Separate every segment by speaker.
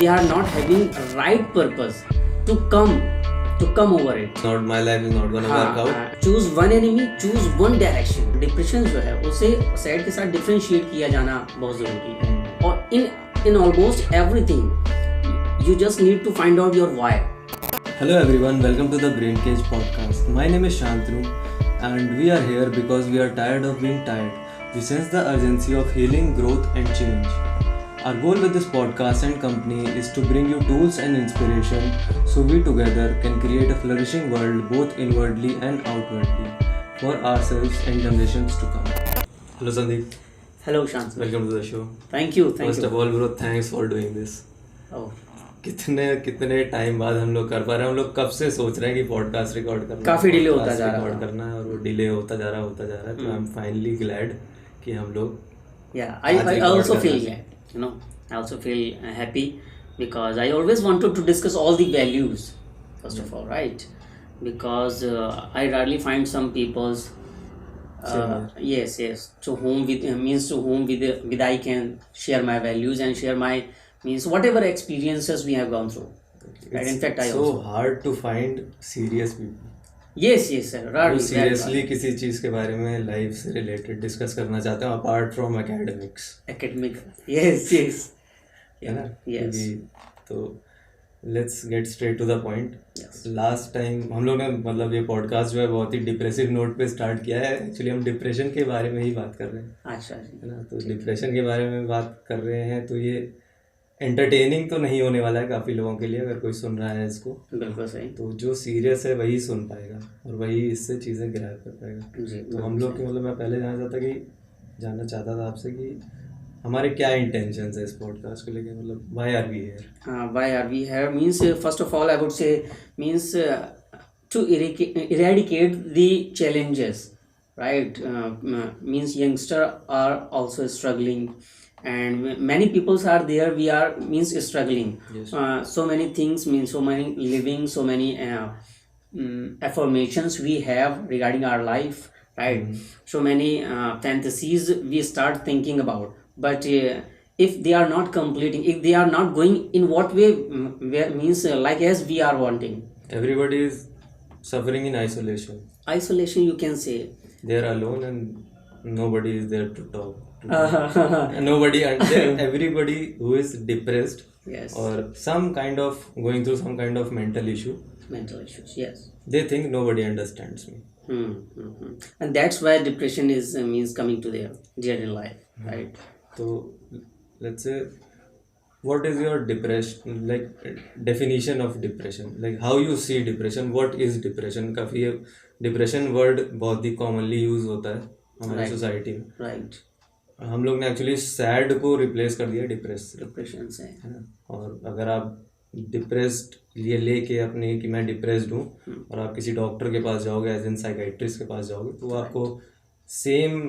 Speaker 1: they are not having right purpose to come over it.
Speaker 2: Not my life is not gonna work out.
Speaker 1: Choose one enemy, choose one direction. Depression जो है उसे sad के साथ differentiate किया जाना बहुत जरूरी है और in almost everything you just need to find out your why.
Speaker 2: Hello everyone, welcome to the Brain Cage podcast. My name is Shantanu and we are here because we are tired of being tired. We sense the urgency of healing, growth and change. Our goal with this podcast and company is to bring you tools and inspiration so we together can create a flourishing world both inwardly and outwardly for ourselves and generations to come. Hello Sandeep.
Speaker 1: Hello Shantanu.
Speaker 2: Welcome to the show.
Speaker 1: Thank you.
Speaker 2: First of all bro, thanks for doing this.
Speaker 1: Oh.
Speaker 2: कितने time बाद हम लोग कर पा रहे हैं. हम लोग कब से सोच रहे हैं कि पॉडकास्ट रिकॉर्ड करना
Speaker 1: काफी डिले होता जा रहा है.
Speaker 2: रिकॉर्ड करना है और वो डिले होता जा रहा है. तो आई एम फाइनली ग्लैड कि हम लोग
Speaker 1: I also feel glad. I also feel happy because I always wanted to discuss all the values first of all, right? Because I rarely find some people's yes to whom with I can share my values and share my means whatever experiences we have gone through. Right? In fact, I
Speaker 2: so
Speaker 1: also
Speaker 2: hard to find serious people.
Speaker 1: yes sir, rarely
Speaker 2: seriously किसी चीज के बारे में life से related discuss करना चाहते हैं apart from
Speaker 1: academic yes
Speaker 2: है ना.
Speaker 1: yes
Speaker 2: तो let's get straight to the point.
Speaker 1: yes
Speaker 2: last time हम लोग ने मतलब ये पॉडकास्ट जो है बहुत ही डिप्रेसिव नोट पे स्टार्ट किया है. एक्चुअली हम डिप्रेशन के बारे में ही बात कर रहे हैं.
Speaker 1: अच्छा जी.
Speaker 2: है ना. तो डिप्रेशन के बारे में बात कर रहे हैं तो ये एंटरटेनिंग तो नहीं होने वाला है काफ़ी लोगों के लिए अगर कोई सुन रहा है इसको.
Speaker 1: बिल्कुल सही.
Speaker 2: तो जो सीरियस है वही सुन पाएगा और वही इससे चीज़ें ग्रैब कर पाएगा.
Speaker 1: जी.
Speaker 2: तो हम लोग की मतलब मैं पहले जानना चाहता था आपसे कि हमारे क्या इंटेंशंस है इस पॉडकास्ट को लेके. मतलब why are we here.
Speaker 1: Why are we here means first of all I would say means to eradicate the challenges, right? Means youngsters are also struggling and many peoples are there we are means struggling.
Speaker 2: Yes.
Speaker 1: So many things means so many living so many affirmations we have regarding our life, right? So many fantasies we start thinking about, but if they are not completing, if they are not going in what way where means like as we are wanting.
Speaker 2: Everybody is suffering in isolation.
Speaker 1: Isolation you can say.
Speaker 2: They are alone and nobody is there to talk. Nobody and everybody who is depressed
Speaker 1: Yes.
Speaker 2: or some kind of going through some kind of mental issue,
Speaker 1: Yes.
Speaker 2: they think nobody understands me.
Speaker 1: And that's why depression is means coming to their in life, right?
Speaker 2: So let's say what is your depression like definition of depression, like how you see depression, what is depression. काफ़ी depression word बहुत ही commonly use होता है हमारी society में.
Speaker 1: Right.
Speaker 2: हम लोग ने actually sad को रिप्लेस कर दिया
Speaker 1: डिप्रेशन से,
Speaker 2: है ना. और अगर आप डिप्रेस्ड ये लेके अपने कि मैं डिप्रेस्ड हूँ और आप किसी डॉक्टर के पास जाओगे एज इन साइकेट्रिस्ट के पास जाओगे तो वो आपको सेम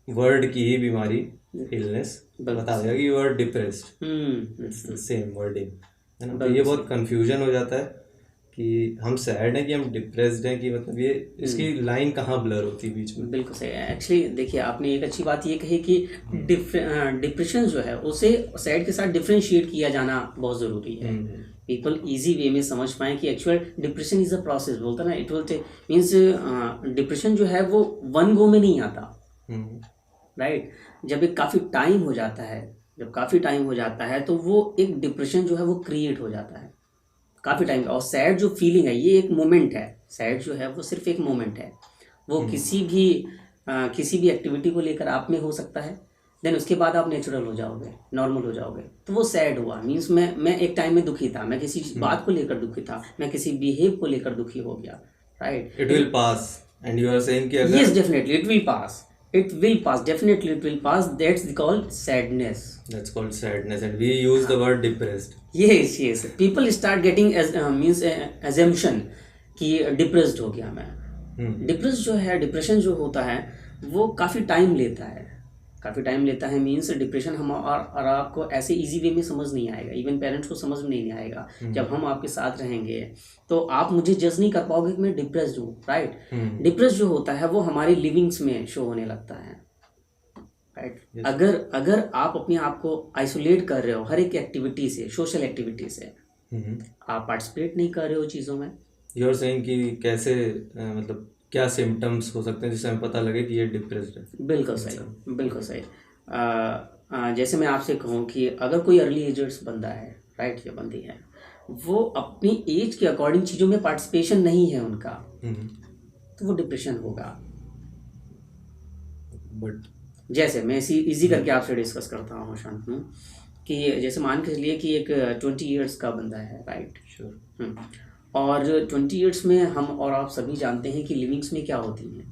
Speaker 2: वर्ड की ही बीमारी इलनेस बता देगा कि you are depressed. It's the same wording, है ना. तो ये बहुत कंफ्यूजन हो जाता है कि हम सैड हैं कि हम डिप्रेस्ड हैं कि मतलब ये इसकी लाइन कहाँ ब्लर होती है बीच में.
Speaker 1: बिल्कुल सही. एक्चुअली देखिए आपने एक अच्छी बात ये कही कि डिप्रेशन जो है उसे सैड के साथ डिफरेंशिएट किया जाना बहुत ज़रूरी है. पीपल इजी वे में समझ पाएँ कि actual depression is a process. बोलता ना इट विल मीन्स डिप्रेशन जो है वो वन गो में नहीं आता, राइट. जब एक काफ़ी टाइम हो जाता है तो वो एक डिप्रेशन जो है वो क्रिएट हो जाता है काफ़ी टाइम. और सैड जो फीलिंग है ये एक मोमेंट है. सैड जो है वो सिर्फ एक मोमेंट है. वो किसी भी एक्टिविटी को लेकर आप में हो सकता है, देन उसके बाद आप नेचुरल हो जाओगे, नॉर्मल हो जाओगे. तो वो सैड हुआ मीन्स मैं एक टाइम में दुखी था, मैं किसी बात को लेकर दुखी था, मैं किसी बिहेव को लेकर दुखी हो गया, right.
Speaker 2: It will pass and you are saying कि अगर
Speaker 1: yes definitely it will pass. It will pass, definitely it will pass. That's called sadness.
Speaker 2: That's called sadness and we use the word depressed.
Speaker 1: Yes. People start getting means assumption कि depressed हो गया मैं. Depressed जो है, depression जो होता है वो काफ़ी टाइम लेता है मीन्स डिप्रेशन हम और आपको ऐसे इजी वे में समझ नहीं आएगा. इवन पेरेंट्स को समझ में नहीं आएगा. जब हम आपके साथ रहेंगे तो आप मुझे जज नहीं कर पाओगे कि मैं डिप्रेस्ड हूँ, राइट. डिप्रेस जो होता है वो हमारी लिविंग्स में शो होने लगता है, राइट।
Speaker 2: Yes.
Speaker 1: अगर आप अपने आप को आइसोलेट कर रहे हो हर एक एक्टिविटी से, सोशल एक्टिविटी से, आप पार्टिसिपेट नहीं कर रहे हो चीज़ों में।
Speaker 2: यू आर सेइंग कि कैसे मतलब क्या सिम्टम्स हो सकते हैं जिससे हमें पता लगे कि ये डिप्रेस्ड है।
Speaker 1: बिल्कुल सही, बिल्कुल सही। जैसे मैं आपसे कहूँ कि अगर कोई अर्ली एजर्स बंदा है, राइट, या बंदी है, वो अपनी एज के अकॉर्डिंग चीज़ों में पार्टिसिपेशन नहीं है उनका, तो वो डिप्रेशन होगा।
Speaker 2: बट
Speaker 1: जैसे मैं इजी करके आपसे डिस्कस करता हूँ शांतनु, कि जैसे मान के चलिए कि एक 20 इयर्स का बंदा है, राइट।
Speaker 2: श्योर।
Speaker 1: और 20 इयर्स में हम और आप सभी जानते हैं कि लिविंग्स में क्या होती हैं,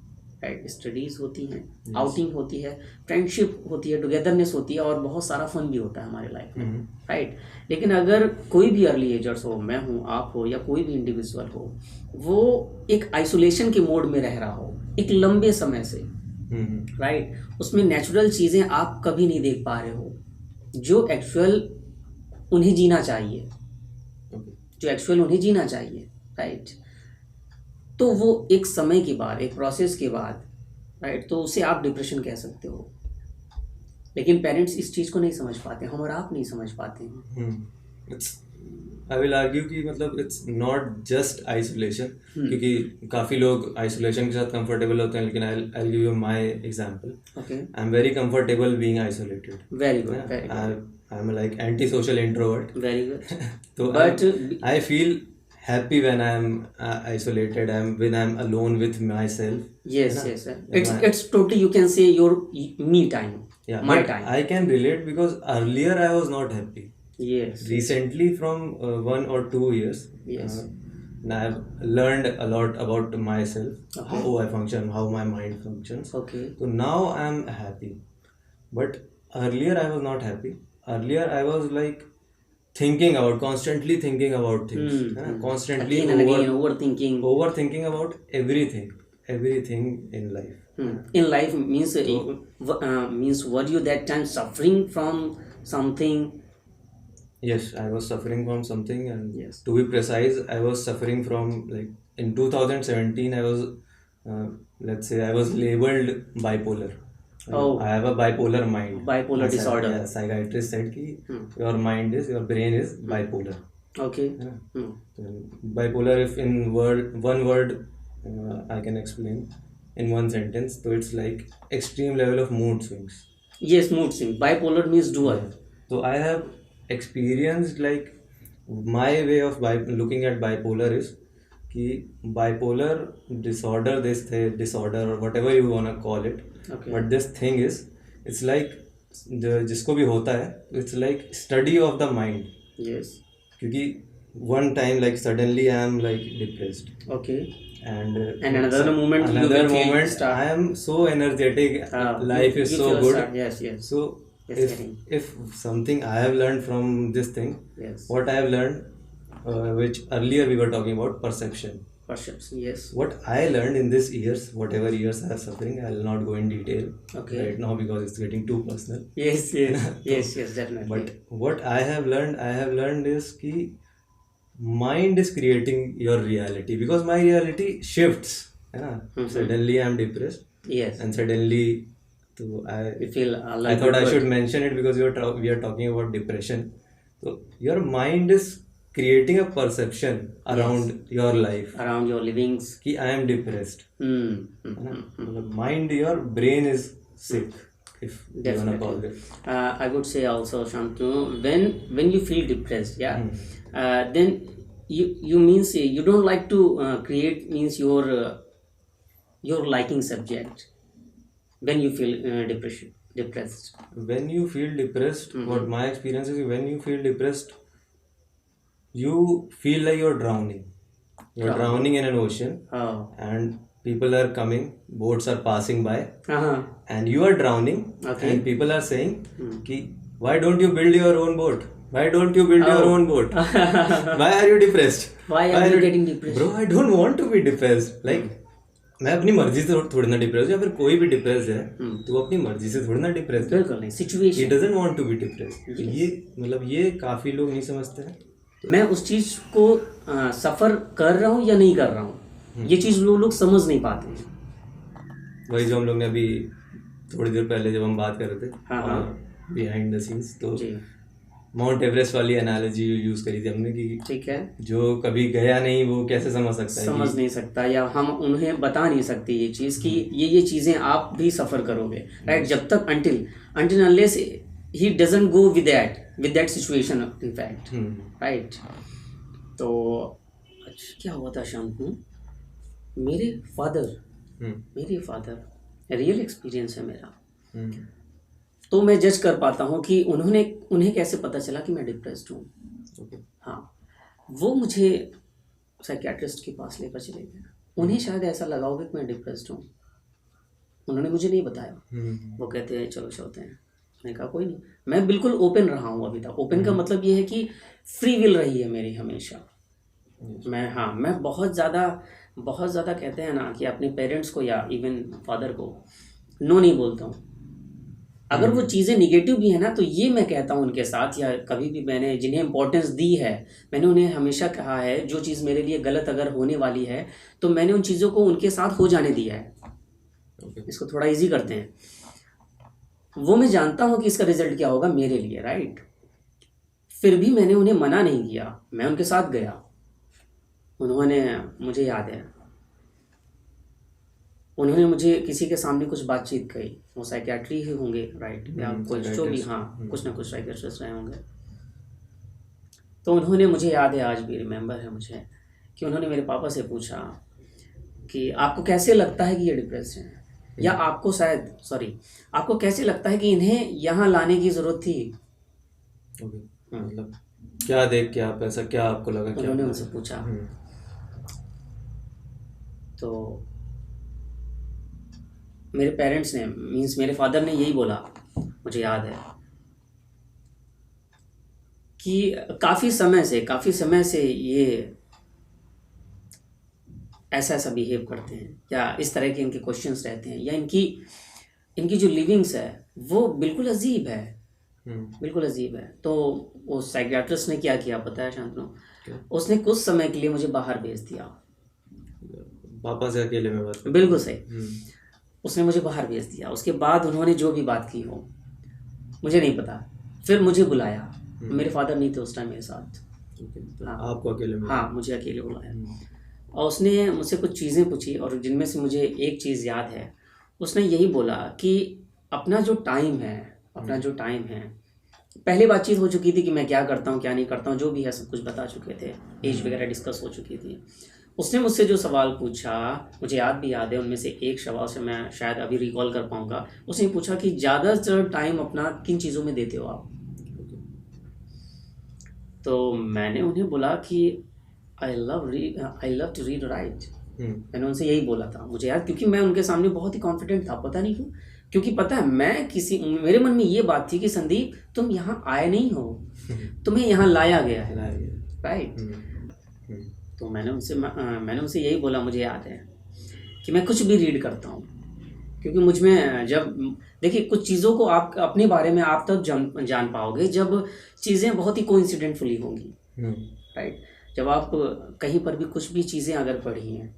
Speaker 1: राइट। स्टडीज़ होती हैं, आउटिंग होती है, फ्रेंडशिप होती है, टुगेदरनेस होती है, और बहुत सारा फन भी होता है हमारे लाइफ में, राइट। लेकिन अगर कोई भी अर्ली एजर्स हो, मैं हूँ, आप हो, या कोई भी इंडिविजुअल हो, वो एक आइसोलेशन के मोड में रह रहा हो एक लंबे समय से, राइट, उसमें नेचुरल चीज़ें आप कभी नहीं देख पा रहे हो जो एक्चुअल उन्हें जीना चाहिए, राइट। तो वो एक समय के बाद, एक प्रोसेस के बाद, राइट, तो उसे आप डिप्रेशन कह सकते हो। लेकिन पेरेंट्स इस चीज़ को नहीं समझ पाते, हम और आप नहीं समझ पाते हैं।
Speaker 2: आई विल आर्ग्यू कि मतलब इट्स नॉट जस्ट आइसोलेशन, क्योंकि काफ़ी लोग आइसोलेशन के साथ कंफर्टेबल होते हैं, लेकिन I give you my example.
Speaker 1: Okay,
Speaker 2: I am very comfortable being isolated.
Speaker 1: Very good, very good,
Speaker 2: I am like anti social introvert.
Speaker 1: Very good.
Speaker 2: तो
Speaker 1: but
Speaker 2: I feel happy when I am isolated, when I am alone with myself.
Speaker 1: yes, yes, it's totally, you can say, your me time,
Speaker 2: Yeah,
Speaker 1: my
Speaker 2: but
Speaker 1: time.
Speaker 2: I can relate because earlier I was not happy.
Speaker 1: Yes,
Speaker 2: Recently, from 1 or 2 years,
Speaker 1: yes,
Speaker 2: and I have learned a lot about myself, how I function, how my mind functions.
Speaker 1: okay,
Speaker 2: So now I am happy, but earlier I was not happy. Earlier I was like constantly thinking about things, constantly
Speaker 1: again and again overthinking
Speaker 2: about everything in life.
Speaker 1: in life means means were you that time suffering from something?
Speaker 2: Yes, I was suffering from something, and
Speaker 1: Yes.
Speaker 2: to be precise, I was suffering from, like, in 2017 I was let's say I was labeled bipolar.
Speaker 1: Oh.
Speaker 2: I have a bipolar mind.
Speaker 1: Bipolar disorder.
Speaker 2: Yeah, psychiatrist said कि your brain is bipolar.
Speaker 1: Okay.
Speaker 2: Yeah. Bipolar, if in one word I can explain in one sentence, so it's like extreme level of mood swings.
Speaker 1: Yes, mood swing. Bipolar means dual.
Speaker 2: So I have experienced, like, my way of looking at bipolar is कि bipolar disorder, disorder or whatever you wanna call it,
Speaker 1: Okay.
Speaker 2: but this thing is, it's like जिसको भी होता है, it's like study of the mind.
Speaker 1: Yes.
Speaker 2: क्योंकि one time, like, suddenly I am like depressed,
Speaker 1: Okay.
Speaker 2: and
Speaker 1: another moment you will feel start.
Speaker 2: I am so energetic, life is
Speaker 1: you
Speaker 2: so
Speaker 1: feel
Speaker 2: good.
Speaker 1: start. Yes, yes.
Speaker 2: So
Speaker 1: Yes,
Speaker 2: if something I have learned from this thing,
Speaker 1: Yes.
Speaker 2: what I have learned, which earlier we were talking about, perception.
Speaker 1: Perception. Yes.
Speaker 2: What I learned in this years, whatever years I am suffering, I will not go in detail
Speaker 1: Okay.
Speaker 2: right now because it's getting too personal.
Speaker 1: Yes, yes, yes, yes, definitely.
Speaker 2: But what I have learned is कि mind is creating your reality, because my reality shifts, है ना? Suddenly I am depressed,
Speaker 1: Yes.
Speaker 2: and suddenly, so
Speaker 1: You feel
Speaker 2: I thought I should mention it because we are talking about depression. So your mind is creating a perception around your life,
Speaker 1: around your livings.
Speaker 2: कि I am depressed.
Speaker 1: Hmm.
Speaker 2: है ना? Mind, your brain is sick, if you wanna call it.
Speaker 1: I would say also, Shantanu, when you feel depressed, yeah, then you means you don't like to create means your liking subject when you feel depressed.
Speaker 2: When you feel depressed, what my experience is, when you feel depressed, you feel like you're drowning. You're drowning in an ocean, and people are coming, boats are passing by, and you are drowning, and people are saying, ki, why don't you build your own boat? Why don't you build your own boat? Why are you depressed?
Speaker 1: Why are you getting depressed?
Speaker 2: Bro, I don't want to be depressed. Like, मैं अपनी मर्जी से थोड़ी ना depress, या फिर कोई भी डिप्रेस है तो वो अपनी मर्जी से थोड़ी ना डिप्रेस है.
Speaker 1: बिल्कुल नहीं. Situation. He
Speaker 2: doesn't want to be depressed. ये मतलब ये काफी लोग नहीं समझते हैं.
Speaker 1: मैं उस चीज को सफर कर रहा हूँ या नहीं कर रहा हूँ, ये चीज लोग समझ नहीं पाते हैं.
Speaker 2: वही जो हम लोग ने अभी थोड़ी देर पहले जब हम बात कर रहे थे
Speaker 1: हाँ,
Speaker 2: बिहाइंड द सीन्स, तो
Speaker 1: जी
Speaker 2: माउंट एवरेस्ट वाली एनालॉजी यूज़ करी थी हमने कि
Speaker 1: ठीक है,
Speaker 2: जो कभी गया नहीं वो कैसे समझ सकता है
Speaker 1: समझ नहीं सकता, या हम उन्हें बता नहीं सकते ये चीज़ कि ये चीज़ें आप भी सफ़र करोगे, राइट, जब तक until unless he doesn't go with that situation in fact, right. तो अच्छा क्या हुआ था शांतनु, मेरे फादर रियल एक्सपीरियंस है मेरा, तो मैं जज कर पाता हूँ कि उन्हें कैसे पता चला कि मैं डिप्रेस्ड हूँ। हाँ, वो मुझे साइकियाट्रिस्ट के पास लेकर चले गए, उन्हें शायद ऐसा लगा होगा कि मैं डिप्रेस्ड हूँ, उन्होंने मुझे नहीं बताया। वो कहते हैं चलो चलते हैं, मैंने कहा कोई नहीं, मैं बिल्कुल ओपन रहा हूँ अभी तक। ओपन का मतलब ये है कि फ्री विल रही है मेरी हमेशा। मैं बहुत ज़्यादा कहते हैं ना कि अपने पेरेंट्स को या इवन फादर को नो नहीं बोलता हूँ। अगर वो चीज़ें निगेटिव भी है ना, तो ये मैं कहता हूँ उनके साथ, या कभी भी मैंने जिन्हें इम्पोर्टेंस दी है, मैंने उन्हें हमेशा कहा है जो चीज़ मेरे लिए गलत अगर होने वाली है तो मैंने उन चीज़ों को उनके साथ हो जाने दिया है। इसको थोड़ा इजी करते हैं, वो मैं जानता हूँ कि इसका रिजल्ट क्या होगा मेरे लिए, राइट। फिर भी मैंने उन्हें मना नहीं किया, मैं उनके साथ गया। उन्होंने, मुझे याद है, उन्होंने मुझे किसी के सामने कुछ बातचीत कही, वो साइकियाट्री ही होंगे, राइट, या कुछ जो भी, हाँ कुछ ना कुछ साइकियाट्रिस्ट रहे होंगे। तो उन्होंने, मुझे याद है, आज भी रिमेंबर है मुझे, कि उन्होंने मेरे पापा से पूछा कि आपको कैसे लगता है कि ये डिप्रेस्ड हैं, या आपको कैसे लगता है कि इन्हें यहाँ लाने की ज़रूरत थी।
Speaker 2: मतलब क्या देख के आप ऐसा, क्या आपको लगा, क्या
Speaker 1: उन्होंने उनसे पूछा। तो मेरे पेरेंट्स ने, मीन्स मेरे फादर ने यही बोला, मुझे याद है, कि काफ़ी समय से ये ऐसा बिहेव करते हैं, या इस तरह के इनके क्वेश्चंस रहते हैं, या इनकी जो लिविंग्स है वो बिल्कुल अजीब है। तो वो साइकियाट्रिस्ट ने क्या किया पता है शांतनु, उसने कुछ समय के लिए मुझे बाहर भेज दिया।
Speaker 2: पापा से अकेले में बात?
Speaker 1: बिल्कुल सही, उसने मुझे बाहर भेज दिया। उसके बाद उन्होंने जो भी बात की हो मुझे नहीं पता, फिर मुझे बुलाया, मेरे फादर नहीं थे उस टाइम मेरे साथ।
Speaker 2: हाँ, आपको अकेले में?
Speaker 1: हाँ, मुझे अकेले बुलाया, और उसने मुझसे कुछ चीज़ें पूछी, और जिनमें से मुझे एक चीज़ याद है, उसने यही बोला कि अपना जो टाइम है, पहले बातचीत हो चुकी थी कि मैं क्या करता हूँ क्या नहीं करता हूँ, जो भी है सब कुछ बता चुके थे, एज वगैरह डिस्कस हो चुकी थी। उसने मुझसे जो सवाल पूछा, मुझे याद है, उनमें से एक सवाल से मैं शायद अभी रिकॉल कर पाऊँगा। उसने पूछा कि ज़्यादातर टाइम अपना किन चीज़ों में देते हो आप? तो मैंने उन्हें बोला कि I love to read, right. मैंने उनसे यही बोला था, मुझे याद, क्योंकि मैं उनके सामने बहुत ही कॉन्फिडेंट था, पता नहीं क्यों, क्योंकि पता है मेरे मन में ये बात थी कि संदीप तुम यहाँ आए नहीं हो, तुम्हें यहाँ लाया गया है, राइट। तो मैंने उनसे यही बोला, मुझे याद है, कि मैं कुछ भी रीड करता हूँ, क्योंकि मुझ में जब, देखिए, कुछ चीज़ों को आप अपने बारे में आप तब जान पाओगे जब चीज़ें बहुत ही कोइंसिडेंटली होंगी, राइट। जब आप कहीं पर भी कुछ भी चीज़ें अगर पढ़ी हैं,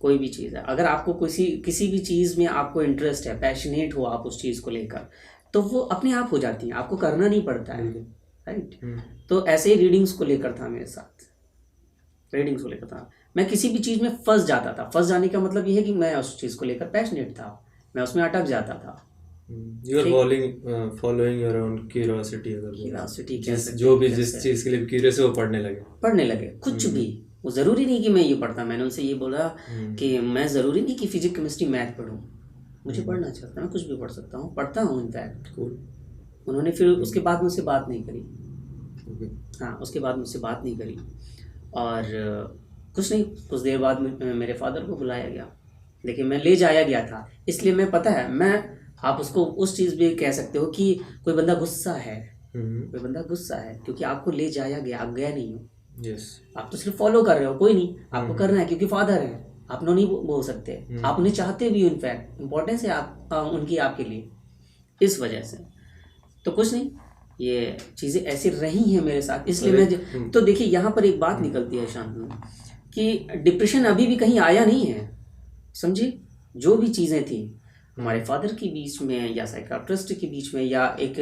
Speaker 1: कोई भी चीज़ है, अगर आपको किसी भी चीज़ में आपको इंटरेस्ट है, पैशनेट हो आप उस चीज़ को लेकर, तो वो अपने आप हो जाती हैं, आपको करना नहीं पड़ता है, राइट। तो ऐसे ही रीडिंग्स को लेकर था मेरे साथ, मैं किसी भी चीज़ में फंस जाता था। फंस जाने का मतलब ये है कि मैं उस चीज़ को लेकर पैशनेट था, मैं उसमें अटक जाता था।
Speaker 2: You are following your own curiosity, जिस चीज़ के लिए क्यूरियस है वो पढ़ने लगे कुछ भी,
Speaker 1: वो ज़रूरी नहीं कि मैं ये पढ़ता। मैंने उनसे ये बोला कि मैं ज़रूरी नहीं कि फिजिक्स केमिस्ट्री मैथ पढूं, मुझे पढ़ना चाहता, मैं कुछ भी पढ़ सकता हूँ, पढ़ता हूँ इनफैक्ट। उन्होंने फिर उसके बाद मुझसे बात नहीं करी। और कुछ देर बाद मेरे फादर को बुलाया गया, देखिए मैं ले जाया गया था, इसलिए मैं, पता है, आप उसको उस चीज़ भी कह सकते हो कि कोई बंदा गुस्सा है, क्योंकि आपको ले जाया गया, आप गया नहीं हो। आप तो सिर्फ फॉलो कर रहे हो, कोई नहीं, आपको करना है क्योंकि फादर है, आप नो नहीं बोल सकते, आप उन्हें चाहते भी हो, इनफैक्ट इम्पोर्टेंस है उनकी आपके लिए, इस वजह से। तो कुछ नहीं, ये चीज़ें ऐसी रही हैं मेरे साथ, इसलिए मैं तो देखिए यहाँ पर एक बात निकलती है शांतनु, कि डिप्रेशन अभी भी कहीं आया नहीं है, समझे। जो भी चीज़ें थी, हमारे फादर के बीच में या साइकाट्रिस्ट के बीच में या एक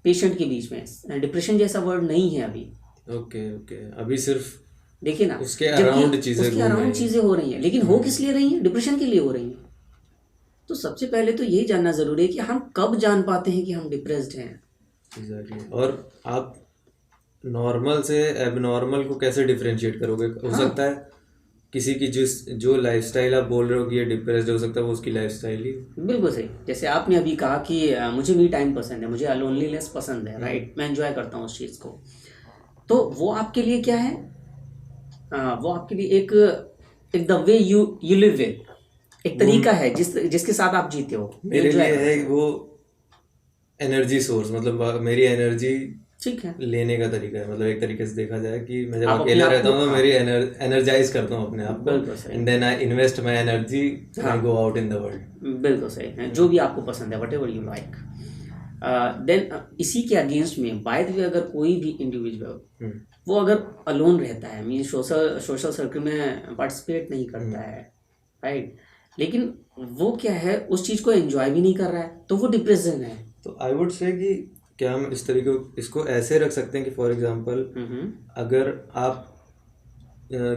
Speaker 1: पेशेंट के बीच में डिप्रेशन जैसा वर्ड नहीं है अभी।
Speaker 2: ओके ओके, अभी सिर्फ
Speaker 1: देखिए ना,
Speaker 2: उसके
Speaker 1: जबकि
Speaker 2: अराउंड चीजें
Speaker 1: उसके
Speaker 2: घूम रही
Speaker 1: अराउंड
Speaker 2: हैं।
Speaker 1: चीजें हो रही हैं, लेकिन हो किस लिए रही हैं? डिप्रेशन के लिए हो रही हैं। तो सबसे पहले तो यही जानना जरूरी है कि हम कब जान पाते हैं कि हम डिप्रेस्ड हैं।
Speaker 2: एग्जैक्टली। और आप नॉर्मल से एबनॉर्मल को कैसे डिफरेंशिएट करोगे? हो सकता है किसी की जो लाइफस्टाइल आप बोल रहे हो कि ये डिप्रेस्ड हो सकता है, वो उसकी लाइफस्टाइल ही।
Speaker 1: बिल्कुल सही। जैसे आपने अभी कहा कि मुझे मी टाइम पसंद है, मुझे लोनलीनेस पसंद है, राइट, मैं एंजॉय करता हूँ उस चीज़ को। तो वो आपके लिए क्या है? वो आपके लिए एक the way you live with, एक तरीका है जिसके साथ आप जीते हो।
Speaker 2: मेरे
Speaker 1: enjoy
Speaker 2: लिए
Speaker 1: करते
Speaker 2: है वो एनर्जी सोर्स, मतलब मेरी एनर्जी
Speaker 1: हो। ठीक है।
Speaker 2: लेने का तरीका है। मतलब एक तरीके से देखा जाए कि मैं जब
Speaker 1: आप अपने
Speaker 2: अकेला
Speaker 1: आप
Speaker 2: रहता
Speaker 1: को-
Speaker 2: हूँ तो
Speaker 1: हाँ।
Speaker 2: मेरी एनर्जाइज करता हूँ अपने आप को,
Speaker 1: बिल्कुल सही।
Speaker 2: And then I invest my energy, I go out in the world.
Speaker 1: बिल्कुल सही है, जो भी आपको पसंद है, whatever you like. Then इसी के अगेंस्ट में बाय द वे अगर कोई भी इंडिविजुअल वो अगर अलोन रहता है, मीन सोशल सर्कल में पार्टिसिपेट नहीं करता है, राइट, लेकिन वो क्या है, उस चीज़ को एंजॉय भी नहीं कर रहा है, तो वो डिप्रेशन है।
Speaker 2: तो आई वुड से कि क्या हम इस तरीके इसको ऐसे रख सकते हैं कि फॉर एग्जांपल अगर आप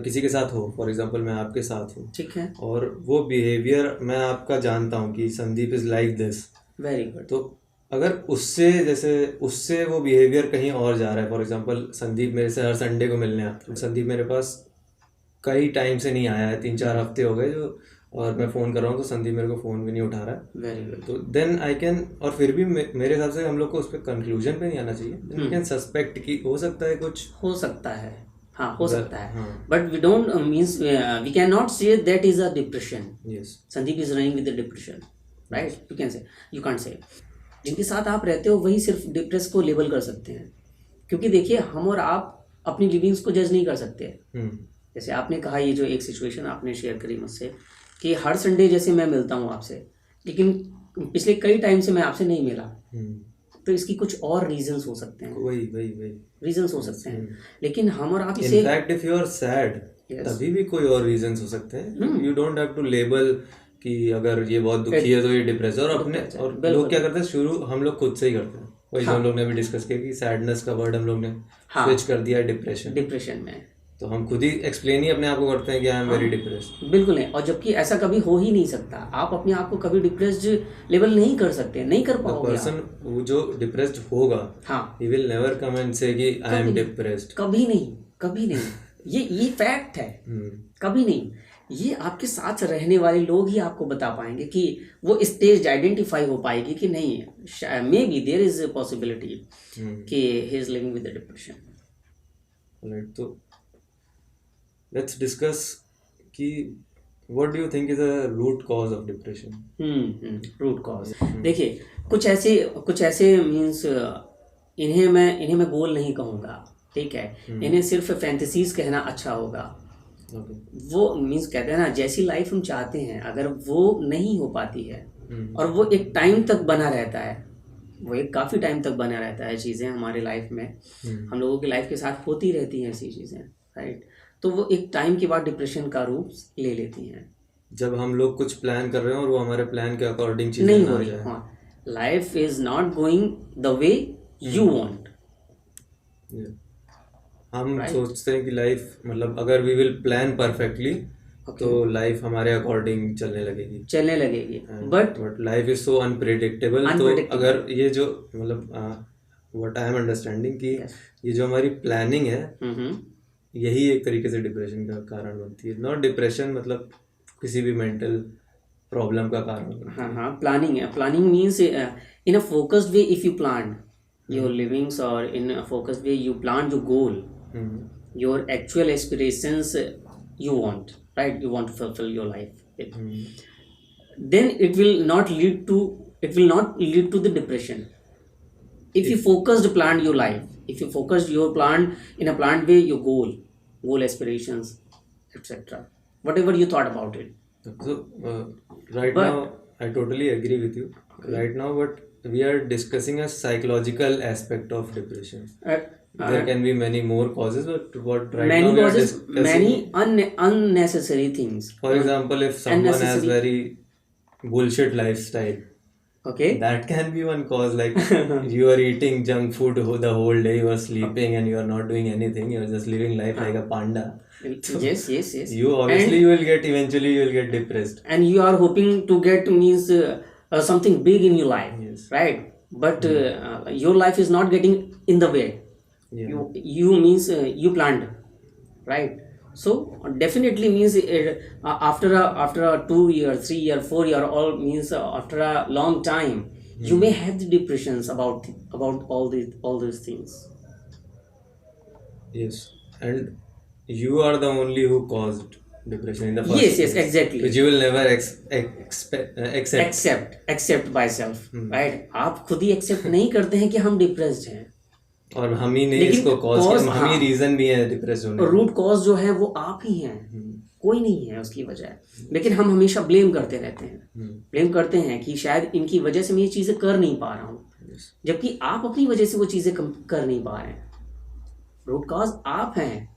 Speaker 2: किसी के साथ हो, फॉर एग्जांपल मैं आपके साथ हूँ,
Speaker 1: ठीक है,
Speaker 2: और वो बिहेवियर मैं आपका जानता हूँ कि Sandeep is like this,
Speaker 1: very good.
Speaker 2: तो अगर उससे वो बिहेवियर कहीं और जा रहा है, फॉर एग्जांपल संदीप मेरे से हर संडे को मिलने आता है, संदीप मेरे पास कई टाइम से नहीं आया है, 3-4 हफ्ते हो गए जो, और मैं फ़ोन कर रहा हूँ तो संदीप मेरे को फ़ोन भी नहीं उठा रहा है,
Speaker 1: वेरी गुड।
Speaker 2: तो देन आई कैन, और फिर भी मेरे हिसाब से हम लोग को उस पर कंक्लूजन पे नहीं आना चाहिए, वी कैन सस्पेक्ट कि हो सकता है कुछ,
Speaker 1: हो सकता है, हाँ, हो सकता है,
Speaker 2: हाँ।
Speaker 1: But we don't means we can not say that is a depression.
Speaker 2: Yes,
Speaker 1: Sandeep is running with the depression, right, you can say, you can't say. जिनके साथ आप रहते हो वही सिर्फ डिप्रेस को लेबल कर सकते हैं, क्योंकि देखिए हम और आप अपनी लिविंग्स को जज नहीं कर सकते। जैसे आपने कहा, ये जो एक सिचुएशन आपने शेयर करी मुझसे कि हर संडे जैसे मैं मिलता हूँ आपसे, लेकिन पिछले कई टाइम से मैं आपसे नहीं मिला, तो इसकी कुछ और रीजंस हो सकते हैं,
Speaker 2: वही
Speaker 1: रीजंस हो सकते हैं, लेकिन हम और आप इसे,
Speaker 2: in fact if you are sad तभी भी कोई और रीजंस हो सकते हैं, you don't have to label कि अगर ये बहुत दुखी है तो ये डिप्रेस है। और अपने और लोग क्या करते हैं, शुरू हम लोग खुद से ही करते हैं, वही जो हम लोग ने अभी डिस्कस किया कि सैडनेस का वर्ड हम लोग ने स्विच कर दिया है डिप्रेशन
Speaker 1: में,
Speaker 2: तो हम खुद ही एक्सप्लेन ही अपने आप को करते हैं कि आई एम वेरी डिप्रेस्ड।
Speaker 1: बिल्कुल नहीं, और जबकि ऐसा कभी हो ही नहीं सकता। आप अपने आप को कभी डिप्रेस्ड लेवल नहीं कर सकते, नहीं कर पाओगे।
Speaker 2: पर्सन वो जो डिप्रेस्ड होगा,
Speaker 1: हाँ,
Speaker 2: he will never come and से कि आई एम डिप्रेस्ड,
Speaker 1: कभी नहीं, कभी नहीं। ये फैक्ट है, कभी नहीं। ये आपके साथ रहने वाले लोग ही आपको बता पाएंगे कि वो स्टेज आइडेंटिफाई हो पाएगी कि नहीं, maybe there is a possibility कि he is living with depression.
Speaker 2: Right, तो लेट्स डिस्कस कि what do you think is a root cause of depression?
Speaker 1: Root cause, देखिए कुछ ऐसे मीन्स इन्हें मैं गोल नहीं कहूँगा, ठीक है, इन्हें सिर्फ फैंटेसीज कहना अच्छा होगा। वो मीन्स कहते हैं ना, जैसी लाइफ हम चाहते हैं अगर वो नहीं हो पाती है, और वो एक टाइम तक बना रहता है, वो एक काफ़ी टाइम तक बना रहता है, चीज़ें हमारे लाइफ में, हम लोगों की लाइफ के साथ होती रहती हैं ऐसी चीज़ें, राइट, तो वो एक टाइम के बाद डिप्रेशन का रूप ले लेती हैं।
Speaker 2: जब हम लोग कुछ प्लान कर रहे हैं और वो हमारे प्लान के अकॉर्डिंग चीज़ें
Speaker 1: नहीं हो रही, हाँ, life is not going the way you want.
Speaker 2: हम सोचते हैं कि लाइफ, मतलब अगर वी विल प्लान परफेक्टली तो लाइफ हमारे अकॉर्डिंग चलने लगेगी, but life is so unpredictable. तो अगर ये जो मतलब व्हाट आई एम अंडरस्टैंडिंग कि ये जो हमारी प्लानिंग है, यही एक तरीके से डिप्रेशन का कारण बनती है। नॉट डिप्रेशन मतलब किसी भी मेंटल प्रॉब्लम का कारण।
Speaker 1: हाँ, प्लानिंग है। Planning means in a focused way, if you plan your livings, और in a focused way you plan your goal, your actual aspirations you want, right, you want to fulfill your life with, then it will not lead to the depression. If you planned your life, if you focused your plan in a planned way, your goal aspirations, etc., whatever you thought about it.
Speaker 2: So now I totally agree with you. Right now what we are discussing a psychological aspect of depression. There can be many more causes, but what right now we are discussing,
Speaker 1: many unnecessary things.
Speaker 2: For example, if someone has very bullshit lifestyle.
Speaker 1: Okay.
Speaker 2: That can be one cause. Like you are eating junk food the whole day, you are sleeping and you are not doing anything. You are just living life like a panda.
Speaker 1: Yes, yes, yes.
Speaker 2: You obviously you will get eventually you will get depressed.
Speaker 1: And you are hoping to get means something big in your life,
Speaker 2: Yes.
Speaker 1: right? But your life is not getting in the way.
Speaker 2: Yeah.
Speaker 1: You means you planned, right? So definitely means after a 2 year, 3 year, 4 year, all means after a long time, you may have the depressions about all these things.
Speaker 2: Yes. And you are the only who caused depression in the first
Speaker 1: Yes, yes,
Speaker 2: place,
Speaker 1: exactly.
Speaker 2: which you will never accept.
Speaker 1: Except by self, right? आप खुद ही accept नहीं करते हैं कि हम depressed हैं,
Speaker 2: और हम ही नहीं
Speaker 1: लेकिन
Speaker 2: इसको कॉज
Speaker 1: cause,
Speaker 2: किया, हम ही
Speaker 1: हाँ,
Speaker 2: रीजन भी है डिप्रेस होने का।
Speaker 1: रूट कॉज जो है वो आप ही हैं, कोई नहीं है उसकी वजह। लेकिन हम हमेशा ब्लेम करते रहते हैं, ब्लेम करते हैं कि शायद इनकी वजह से मैं ये चीज़ें कर नहीं पा रहा हूँ, जबकि आप अपनी वजह से वो चीज़ें कर नहीं पा रहे हैं। रूट कॉज आप हैं,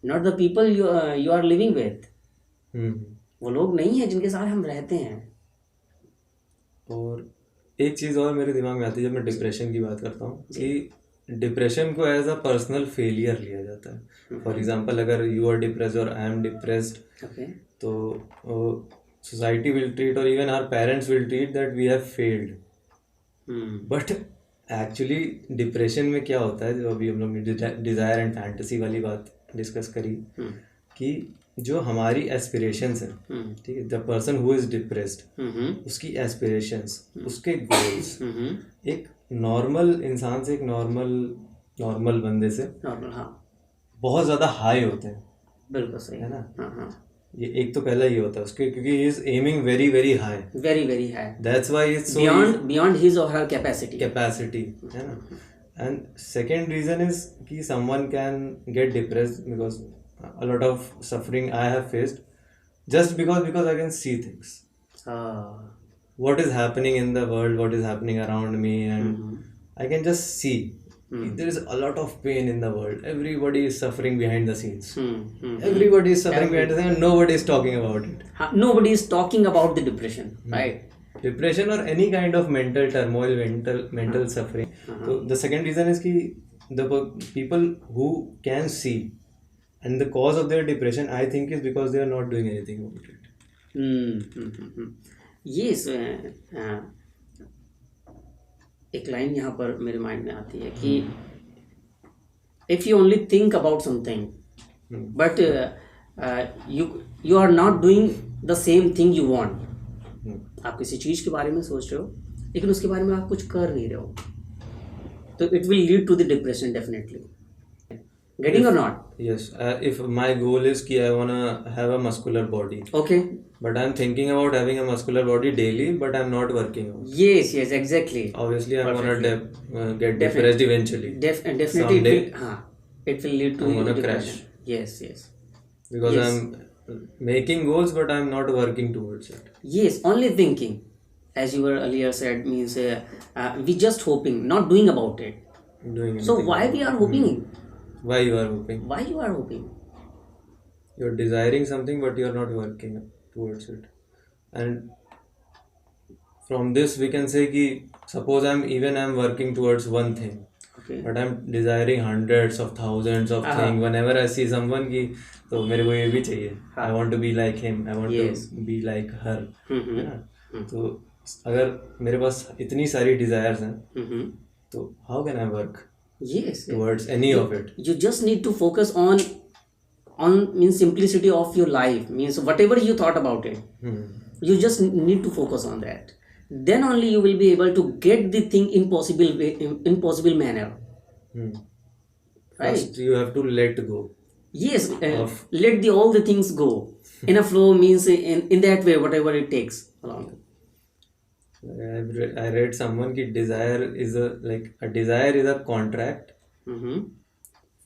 Speaker 1: not the people you are living with. वो लोग नहीं है जिनके साथ हम रहते हैं।
Speaker 2: और एक चीज़ और मेरे दिमाग में आती है जब मैं डिप्रेशन की बात करता हूँ कि डिप्रेशन को एज अ पर्सनल फेलियर लिया जाता है। फॉर एग्जांपल अगर यू आर डिप्रेस्ड और आई एम डिप्रेस्ड, तो सोसाइटी विल ट्रीट और even our parents will treat that we have failed. But actually depression में क्या होता है, जो अभी हम लोग ने डिज़ायर एंड फैंटेसी वाली बात डिस्कस करी, कि जो हमारी एस्पिरेशंस हैं, ठीक है, the person who is depressed, उसकी एस्पिरेशंस, उसके गोल्स एक नॉर्मल इंसान से, एक नॉर्मल बंदे से बहुत ज़्यादा हाई होते हैं।
Speaker 1: बिल्कुल सही
Speaker 2: है ना। ये एक तो पहला ये होता है उसके, क्योंकि he is aiming very very high,
Speaker 1: very high,
Speaker 2: that's why it's
Speaker 1: beyond his और हर कैपेसिटी,
Speaker 2: है ना। एंड सेकेंड रीजन इज कि someone can get depressed because a lot of suffering I have faced just because I can see things. What is happening in the world, what is happening around me, and I can just see there is a lot of pain in the world. Everybody is suffering behind the scenes. Everybody is suffering behind the scenes and nobody is talking about it.
Speaker 1: Nobody is talking about the depression, right?
Speaker 2: Depression or any kind of mental turmoil, mental suffering. So the second reason is कि the people who can see, and the cause of their depression, I think, is because they are not doing anything about it.
Speaker 1: Yes, एक line यहाँ पर मेरे mind में आती है कि if you only think about something, but you are not doing the same thing you want. आप किसी चीज़ के बारे में सोच रहे हो, लेकिन उसके बारे में आप कुछ कर नहीं रहे हो, तो it will lead to the depression definitely. Getting or not?
Speaker 2: Yes. If my goal is कि I wanna have a muscular body.
Speaker 1: Okay.
Speaker 2: But I'm thinking about having a muscular body daily, but I'm not working on it.
Speaker 1: Yes, exactly.
Speaker 2: Obviously, I'm gonna get depressed eventually.
Speaker 1: Definitely.
Speaker 2: Someday,
Speaker 1: it will lead to
Speaker 2: I'm gonna
Speaker 1: depression.
Speaker 2: crash.
Speaker 1: Yes.
Speaker 2: Because I'm making goals, but I'm not working towards it.
Speaker 1: Yes, only thinking, as you were earlier said, means we just hoping, not doing about it. So why we are hoping?
Speaker 2: Why you are hoping?
Speaker 1: Why you are hoping?
Speaker 2: You're desiring something, but you're not working towards it. And from this, we can say कि suppose I'm working towards one thing, but I'm desiring hundreds of thousands of things. Whenever I see someone कि तो मेरे को ये भी चाहिए. I want to be like him. I want to be like her. है ना? तो अगर मेरे पास इतनी सारी desires हैं, तो how can I work?
Speaker 1: Yes,
Speaker 2: towards any of it?
Speaker 1: You just need to focus on means simplicity of your life, means whatever you thought about it, you just need to focus on that. Then only you will be able to get the thing in possible manner. Right?
Speaker 2: First you have to let go.
Speaker 1: Yes, let all the things go in a flow, means in that way, whatever it takes along.
Speaker 2: I read someone कि desire is a contract,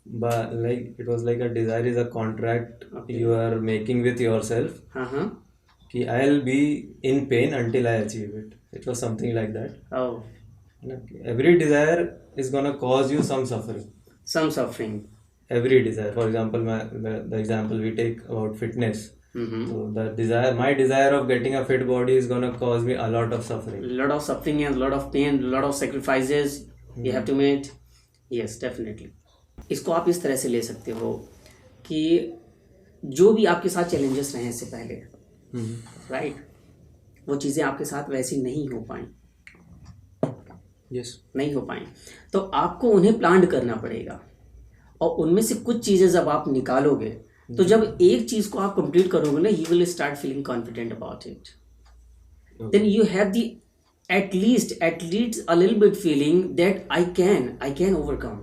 Speaker 2: but like it was like a desire is a contract you are making with yourself. कि I'll be in pain until I achieve it. It was something like that.
Speaker 1: Oh.
Speaker 2: Every desire is gonna cause you some suffering.
Speaker 1: Some suffering.
Speaker 2: Every desire. For example, the example we take about fitness. So my desire of getting a fit body is gonna cause me a lot of suffering.
Speaker 1: lot of suffering and lot of pain, lot of sacrifices you have to make. Yes, definitely. इसको आप इस तरह से ले सकते हो कि जो भी आपके साथ चैलेंजेस रहे इससे पहले, राइट, वो चीज़ें आपके साथ वैसी नहीं हो पाई, नहीं हो पाई, तो आपको उन्हें प्लान करना पड़ेगा, और उनमें से कुछ चीज़ें जब आप निकालोगे, तो जब एक चीज़ को आप कंप्लीट करोगे ना, you will start feeling confident about it, then you have the at least a little bit feeling that I can overcome.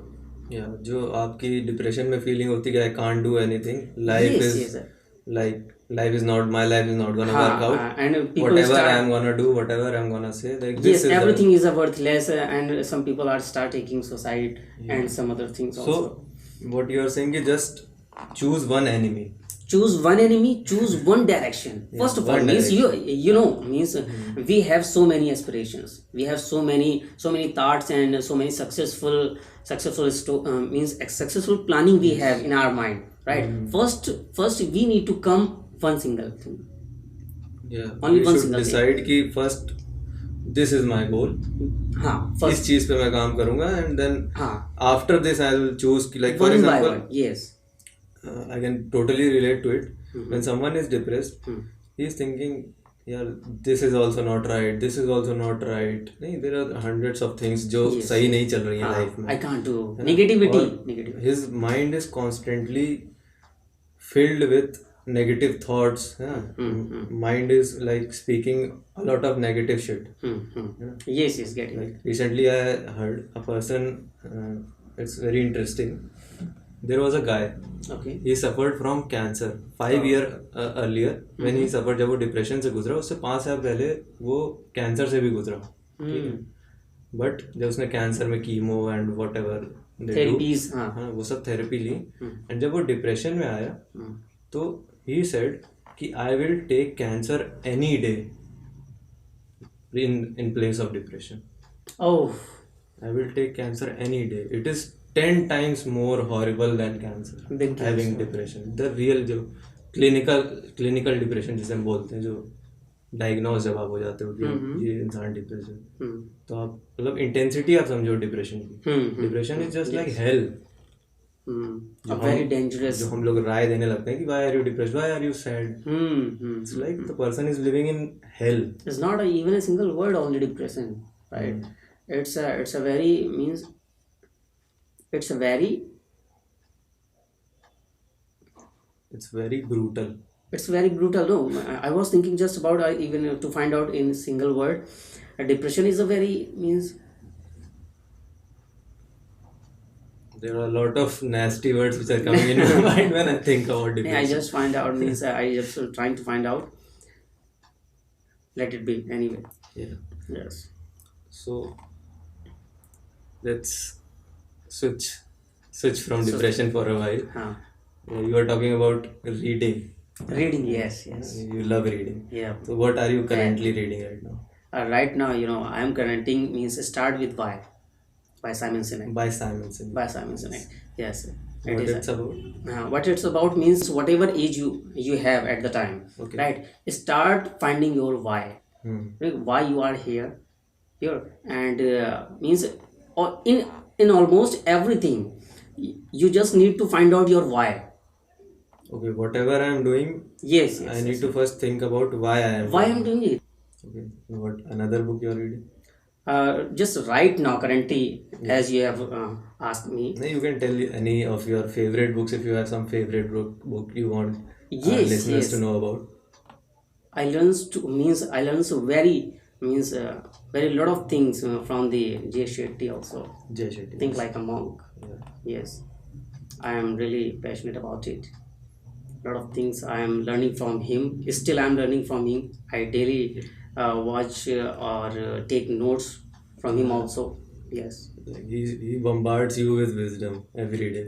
Speaker 2: जो आपकी डिप्रेशन में फीलिंग होती है, I can't do anything, life is like life is not my life is not gonna work out,
Speaker 1: and
Speaker 2: whatever I am gonna do, whatever I am gonna say, like this
Speaker 1: yes,
Speaker 2: is
Speaker 1: everything is a worthless, and some people are start taking suicide and some other things also.
Speaker 2: So what you are saying is just choose one enemy,
Speaker 1: choose one direction. First of all, means you know means we have so many aspirations, we have so many thoughts and so many successful means successful planning we have in our mind, right? First we need to come one single thing.
Speaker 2: Only one single decide कि first this is my goal, first इस चीज पे मैं काम करूँगा, and then after this I will choose, like for example,
Speaker 1: yes,
Speaker 2: I can totally relate to it. When someone is depressed, he is thinking, yeah, this is also not right, this is also not right. नहीं, there are hundreds of things जो सही नहीं चल रही हैं life में.
Speaker 1: I can't do negativity.
Speaker 2: His mind is constantly filled with negative thoughts. Mind is like speaking a lot of negative shit.
Speaker 1: Yes, getting
Speaker 2: like, recently I heard a person, it's very interesting. There was a guy,
Speaker 1: okay,
Speaker 2: he suffered from cancer 5 years earlier. When he suffered, जब वो depression से गुजरा, उससे 5 साल पहले वो cancer से भी गुजरा. बट जब उसने कैंसर में chemo and what ever
Speaker 1: therapies,
Speaker 2: वो सब थेरेपी ली, एंड जब वो डिप्रेशन में आया तो ही सेड कि I will take cancer any day in place of depression. I will take cancer any day. It is 10 times more horrible than cancer. Having depression, the real जो clinical depression जिसे हम बोलते हैं, जो डायग्नोज जब आप हो जाते हो कि ये इंसान डिप्रेशन, तो आप मतलब इंटेंसिटी आप समझो डिप्रेशन की. Depression is just like hell.
Speaker 1: very dangerous.
Speaker 2: जो हम लोग राय देने लगते हैं कि why are you depressed, why are you sad, it's like the person is living in hell.
Speaker 1: It's not even a single word only depression, right? It's a very means it's very
Speaker 2: brutal.
Speaker 1: It's very brutal. No, I was thinking just about even to find out in single word, depression is a very means.
Speaker 2: There are a lot of nasty words which are coming in my mind when I think about depression.
Speaker 1: I just find out means I just trying to find out. Let it be anyway.
Speaker 2: Yeah.
Speaker 1: Yes.
Speaker 2: So let's switch from depression for a while. You are talking about reading.
Speaker 1: Reading, yes.
Speaker 2: You love reading.
Speaker 1: Yeah.
Speaker 2: So what are you currently reading right now?
Speaker 1: Right now, I am currently means Start with Why by Simon Sinek.
Speaker 2: By Simon Sinek.
Speaker 1: Yes.
Speaker 2: What it's about?
Speaker 1: What it's about means whatever age you have at the time,
Speaker 2: okay,
Speaker 1: right? Start finding your why. Why you are here, and means in almost everything you just need to find out your why.
Speaker 2: Okay, whatever I am doing,
Speaker 1: yes,
Speaker 2: I need to first think about why I'm
Speaker 1: doing it.
Speaker 2: Okay, what another book you are reading?
Speaker 1: Just right now currently, as you have asked me.
Speaker 2: You can tell any of your favorite books if you have some favorite book you want listeners to know about.
Speaker 1: I learned so very lot of things from the Jay Shetty also. Think like a monk. Yes, I am really passionate about it. Lot of things I am learning from him. Still I am learning from him. I daily watch or take notes from him also. Yes,
Speaker 2: he bombards you with wisdom every day.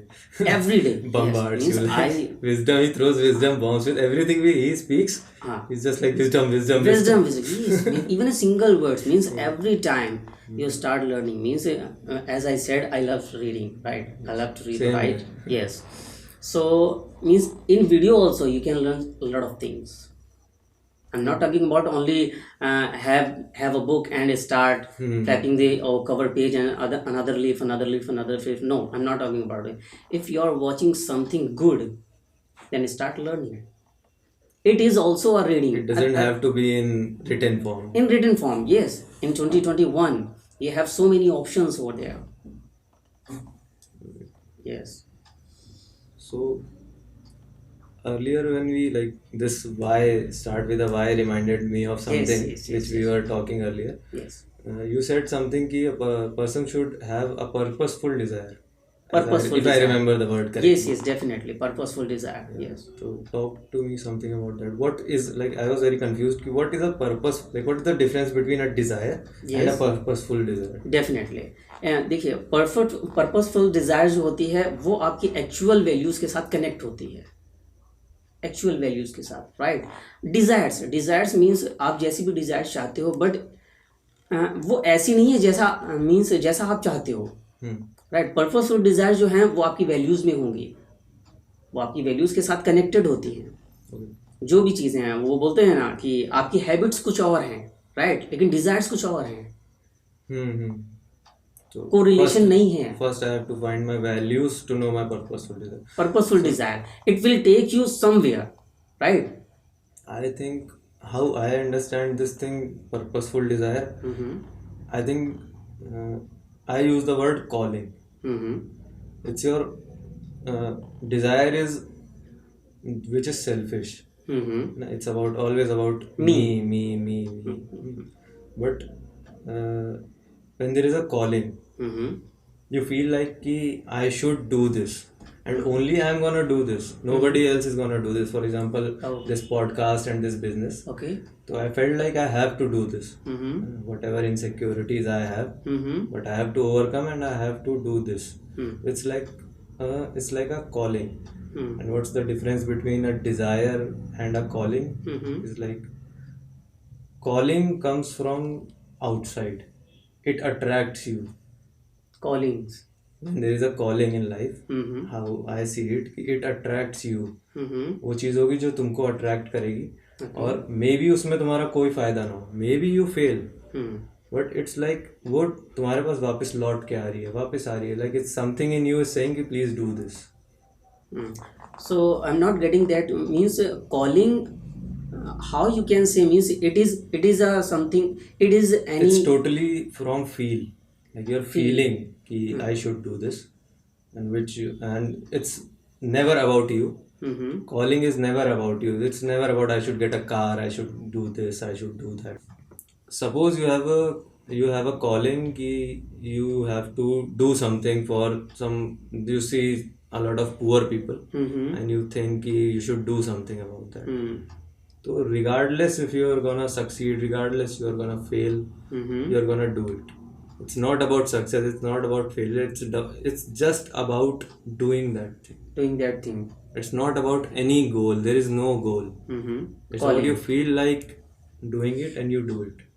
Speaker 2: Bombards
Speaker 1: yes,
Speaker 2: you like wisdom. He throws wisdom bombs with everything he speaks. It's just like wisdom.
Speaker 1: Yes. Even a single word means every time you start learning means as I said, I love reading, right? I love to read. Same. Right? Yes. So means in video also you can learn a lot of things. I'm not talking about only have a book and start flapping the cover page and another leaf, another leaf, another leaf. No, I'm not talking about it. If you are watching something good, then start learning. It is also a reading.
Speaker 2: It doesn't have to be in written form.
Speaker 1: In written form, yes. In 2021, you have so many options over there. Yes.
Speaker 2: So earlier when we like this why start with a why reminded me of something
Speaker 1: yes,
Speaker 2: which we were talking earlier.
Speaker 1: Yes.
Speaker 2: You said something ki a person should have a purposeful desire.
Speaker 1: Purposeful
Speaker 2: If
Speaker 1: desire.
Speaker 2: I remember the word correctly.
Speaker 1: Yes, definitely. Purposeful desire. Yes.
Speaker 2: So talk to me something about that. What is like I was very confused. Ki what is a purpose? Like what is the difference between a desire and a
Speaker 1: Yes.
Speaker 2: purposeful desire?
Speaker 1: Definitely देखिए purposeful desire जो होती है वो आपकी actual values के साथ connect होती है, एक्चुअल वैल्यूज़ के साथ, राइट. डिज़ायर्स मीन्स आप जैसी भी डिज़ायर्स चाहते हो, बट वो ऐसी नहीं है जैसा मीन्स जैसा आप चाहते हो, राइट. पर्पसफुल डिज़ायर जो हैं वो आपकी वैल्यूज़ में होंगी, वो आपकी वैल्यूज़ के साथ कनेक्टेड होती हैं. जो भी चीज़ें हैं वो बोलते हैं ना कि आपकी हैबिट्स कुछ और हैं, राइट, लेकिन डिज़ायर्स कुछ और हैं.
Speaker 2: So
Speaker 1: कोरिलेशन नहीं है.
Speaker 2: first I have to find my values to know my purposeful desire.
Speaker 1: Purposeful desire, it will take you somewhere, right?
Speaker 2: I think how I understand this thing, purposeful desire, I think I use the word calling. It's your desire is which is selfish. It's about always about me. But when there is a calling, you feel like ki I should do this and only I'm gonna do this. Nobody else is gonna do this. For example, this podcast and this business.
Speaker 1: Okay.
Speaker 2: So I felt like I have to do this. Whatever insecurities I have, but I have to overcome and I have to do this. It's like a calling. And what's the difference between a desire and a calling? Is like calling comes from outside. It attracts you.
Speaker 1: Callings.
Speaker 2: When there is a calling in life, how I see it, it attracts you. वो चीज़ होगी जो तुमको attract करेगी और may be उसमें तुम्हारा कोई फायदा ना हो, maybe you fail, but it's like वो तुम्हारे पास वापस लौट के आ रही है, like it's something in you is saying कि please do this.
Speaker 1: So I'm not getting that. Means calling, how you can say, means it is a something, it is any.
Speaker 2: It's totally from feel, like you're feeling कि I should do this, and it's never about you. Calling is never about you. It's never about I should get a car, I should do this, I should do that. Suppose you have a calling कि you have to do something for some. You see a lot of poor people, and you think कि you should do something about that. So regardless if you're gonna succeed, regardless you're gonna fail, you're gonna do it. It's not about success, it's not about failure, it's just about doing that thing. It's not about any goal. There is no goal. It's
Speaker 1: Calling.
Speaker 2: about you feel like doing it and you do it.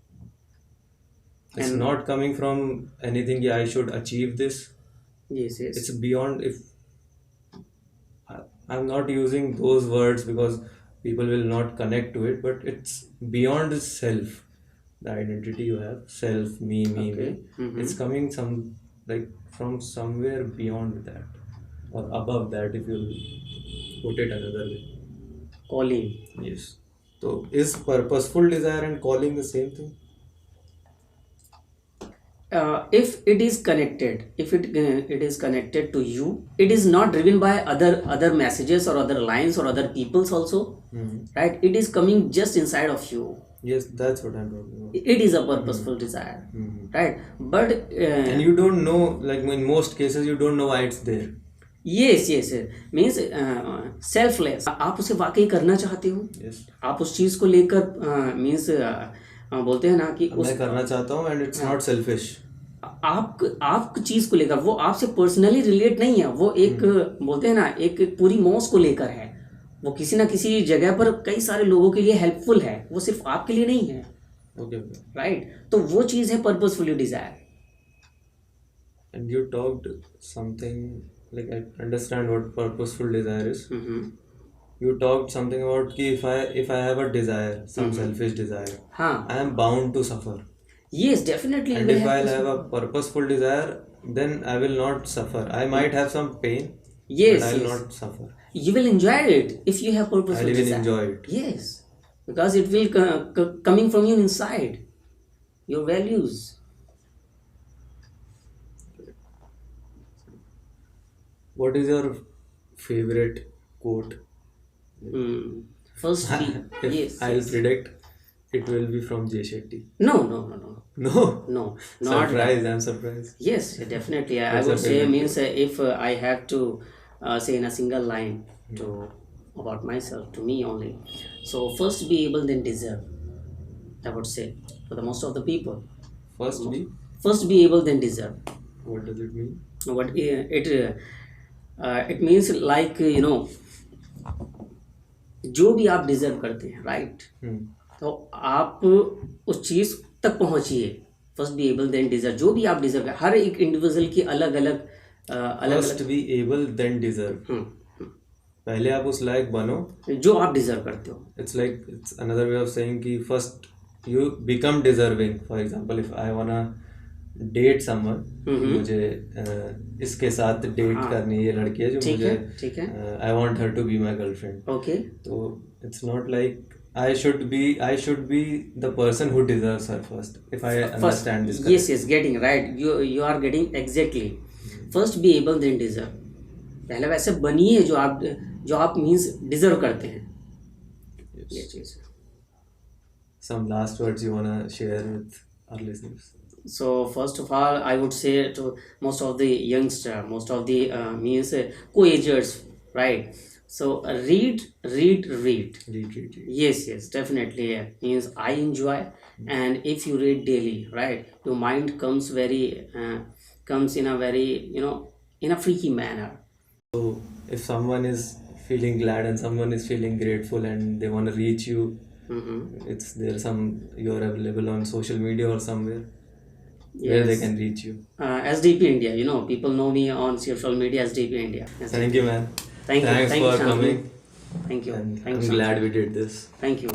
Speaker 2: It's
Speaker 1: And-
Speaker 2: not coming from anything, yeah, I should achieve this.
Speaker 1: Yes.
Speaker 2: It's beyond. If I'm not using those words because people will not connect to it, but it's beyond self. The identity you have, self, me. It's coming from somewhere beyond that or above that, if you put it another way.
Speaker 1: Calling.
Speaker 2: Yes. So is purposeful desire and calling the same thing?
Speaker 1: If it is connected, it is connected to you, it is not driven by other messages or other lines or other peoples also, right? It is coming just inside of you.
Speaker 2: Yes, that's what I'm talking about.
Speaker 1: It is a purposeful desire, right? But
Speaker 2: And you don't know, like in most cases, you don't know why it's there.
Speaker 1: yes, means selfless. आप उसे वाकई करना चाहते हो,
Speaker 2: Yes.
Speaker 1: आप उस चीज को लेकर मीन्स बोलते हैं ना कि
Speaker 2: मैं करना चाहता हूँ and it's not selfish.
Speaker 1: आप चीज को लेकर, वो आपसे पर्सनली रिलेट नहीं है, वो एक बोलते हैं ना एक पूरी मौज को लेकर है, वो किसी ना किसी जगह पर कई सारे लोगों के लिए हेल्पफुल है, वो सिर्फ आपके लिए नहीं है.
Speaker 2: Okay.
Speaker 1: राइट. तो वो चीज है purposefully desire.
Speaker 2: And you talked something like I understand what purposeful desire is.
Speaker 1: Mm-hmm.
Speaker 2: You talked something about कि if I have a desire, some selfish desire,
Speaker 1: हाँ.
Speaker 2: I am bound to suffer.
Speaker 1: Yes, definitely. You
Speaker 2: And
Speaker 1: will
Speaker 2: if
Speaker 1: have
Speaker 2: I'll
Speaker 1: to
Speaker 2: have a
Speaker 1: suffer.
Speaker 2: purposeful desire, then I will not suffer. I might have some pain,
Speaker 1: Yes,
Speaker 2: but I'll
Speaker 1: yes.
Speaker 2: not suffer.
Speaker 1: You will enjoy it if you have purposeful
Speaker 2: I'll even
Speaker 1: desire.
Speaker 2: enjoy it.
Speaker 1: Yes, because it will coming from you inside your values.
Speaker 2: What is your favorite quote?
Speaker 1: Hmm. First, be
Speaker 2: If
Speaker 1: yes.
Speaker 2: I'll
Speaker 1: Yes.
Speaker 2: predict, it will be from Jay Shetty.
Speaker 1: No, no, no, no,
Speaker 2: No.
Speaker 1: no. Not
Speaker 2: Surprise! I'm surprised.
Speaker 1: Yes, definitely. I
Speaker 2: What's
Speaker 1: would
Speaker 2: your
Speaker 1: say
Speaker 2: favorite
Speaker 1: means if I have to say in a single line to about myself, to me only. So first be able, then deserve. I would say for the most of the people.
Speaker 2: First be.
Speaker 1: First be able, then deserve.
Speaker 2: What does it mean?
Speaker 1: What it means like जो भी आप deserve करते हैं, right, तो आप उस चीज तक पहुंचिए. First be able then deserve. जो भी आप डिजर्व, हर एक इंडिविजुअल की अलग अलग
Speaker 2: First be able, then deserve. पहले आप उस लायक बनो
Speaker 1: जो आप डिजर्व करते हो.
Speaker 2: it's another way of saying कि first you become deserving. For example, if I wanna date someone, मुझे इसके साथ डेट करनी है, ये लड़की है जो मुझे,
Speaker 1: ठीक है.
Speaker 2: I want her to be my girlfriend.
Speaker 1: Okay.
Speaker 2: तो it's not like I should be the person who deserves her first. If I understand this correctly.
Speaker 1: Yes, getting right. You are getting exactly. First be able, then deserve. पहले वैसे बनिए जो आप means deserve करते हैं. ये चीज.
Speaker 2: Some last words you wanna share with our listeners?
Speaker 1: So first of all, I would say to most of the youngster, most of the means co-agers, right? So read.
Speaker 2: Read.
Speaker 1: Yes, definitely. Yeah. Means I enjoy, and if you read daily, right, your mind comes in a very in a freaky manner.
Speaker 2: So if someone is feeling glad and someone is feeling grateful and they want to reach you, you're available on social media or somewhere where they can reach you.
Speaker 1: SDP India, people know me on social media as SDP India. Yes.
Speaker 2: Thank you, man.
Speaker 1: Thanks
Speaker 2: for
Speaker 1: Shantanu.
Speaker 2: coming.
Speaker 1: Thank you.
Speaker 2: And
Speaker 1: Thanks,
Speaker 2: I'm glad we did this.
Speaker 1: Thank you.